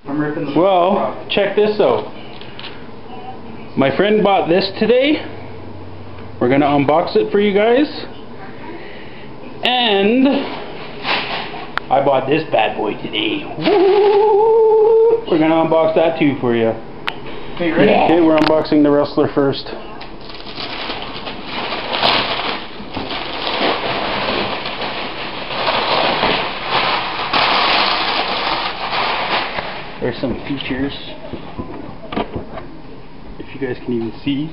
I'm ripping the Well, check this out. My friend bought this today. We're gonna unbox it for you guys. And I bought this bad boy today. Woo! We're gonna unbox that too for you. Okay, you ready? Okay, we're unboxing the Rustler first. There's some features, if you guys can even see,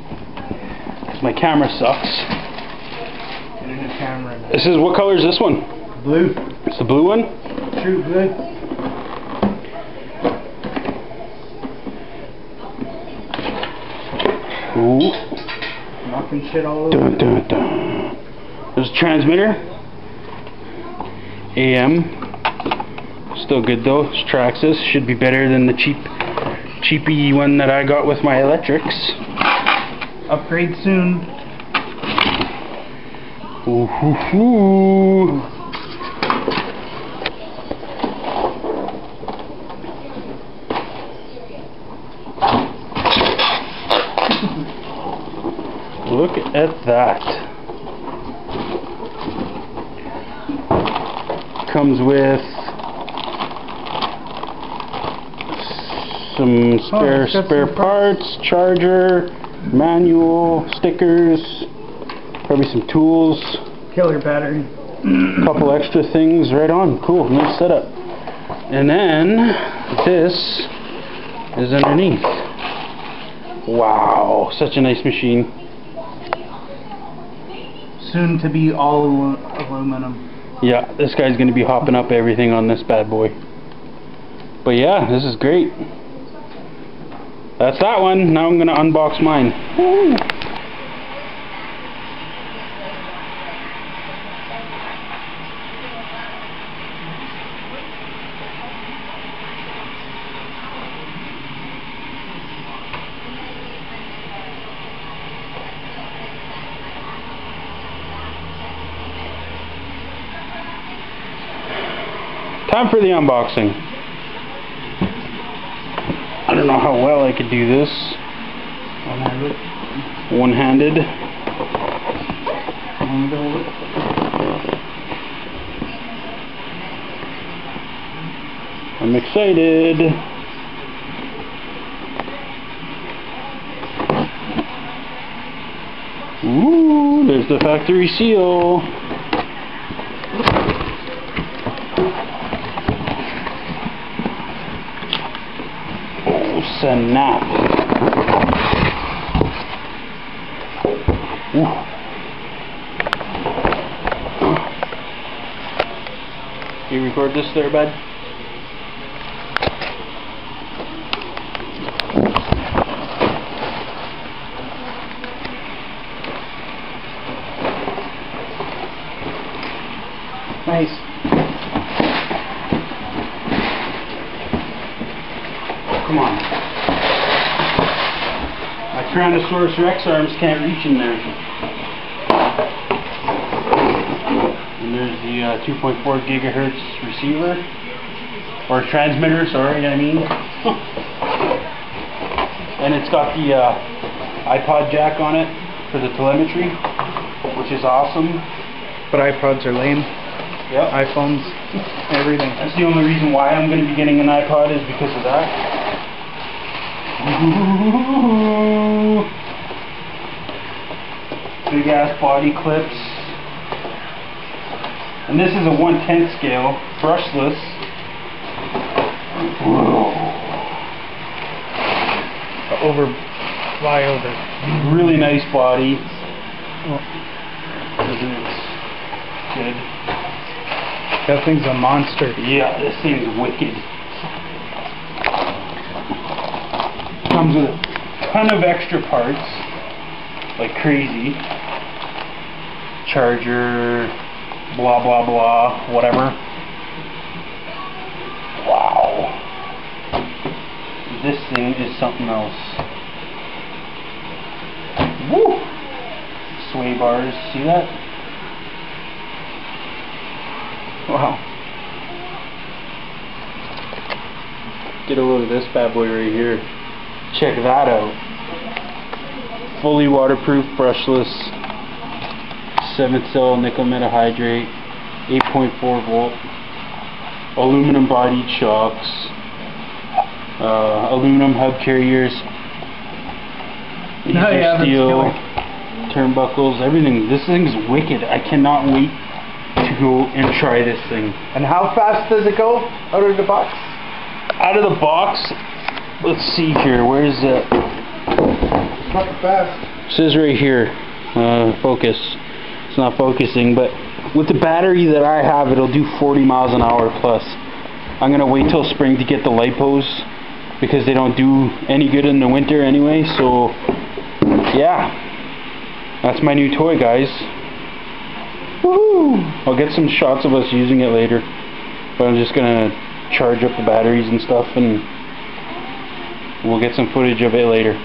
because my camera sucks. Get a new camera. This is, what color is this one? Blue. It's the blue one? True blue. Ooh. Knocking shit all over. Dun, dun, dun. There's a transmitter. AM. Still good though. It's Traxxas. Should be better than the cheapy one that I got with my electrics. Upgrade soon. Ooh, hoo, hoo. Look at that. Comes with some spare parts, charger, manual, stickers, probably some tools, Killer battery. a couple extra things. Right on. Cool. Nice setup. And then this is underneath. Wow, such a nice machine. Soon to be all aluminum. Yeah, this guy's going to be hopping up everything on this bad boy. But yeah, this is great. That's that one. Now I'm going to unbox mine. Woo. Time for the unboxing. I don't know how well I could do this. One-handed. I'm excited. Ooh, there's the factory seal. Snap. Ooh. You record this there, bud? Nice. Come on. My Tyrannosaurus Rex arms can't reach in there. And there's the 2.4 gigahertz receiver. Or transmitter, sorry, I mean. And it's got the iPod jack on it for the telemetry, which is awesome. But iPods are lame. Yep. iPhones, everything. That's the only reason why I'm going to be getting an iPod, is because of that. Ooh. Big ass body clips. And this is a 1/10 scale, brushless. Whoa. Fly over. Really nice body. Well, It's good. that thing's a monster. Yeah, this thing's wicked. Comes with a ton of extra parts, like crazy. Charger, blah blah blah, whatever. Wow. This thing is something else. Woo! Sway bars, see that? Wow. get a load of this bad boy right here. Check that out. Fully waterproof, brushless, 7-cell nickel metahydrate, 8.4 volt, aluminum bodied shocks, aluminum hub carriers, steel turnbuckles, everything. This thing's wicked. I cannot wait to go and try this thing. And how fast does it go out of the box? Out of the box, let's see here. Where's it? Not fast. It says right here, focus. It's not focusing, but with the battery that I have, it'll do 40 miles an hour plus. I'm gonna wait till spring to get the lipos because they don't do any good in the winter anyway. So yeah, that's my new toy, guys. Woohoo! I'll get some shots of us using it later, but I'm just gonna charge up the batteries and stuff, and we'll get some footage of it later.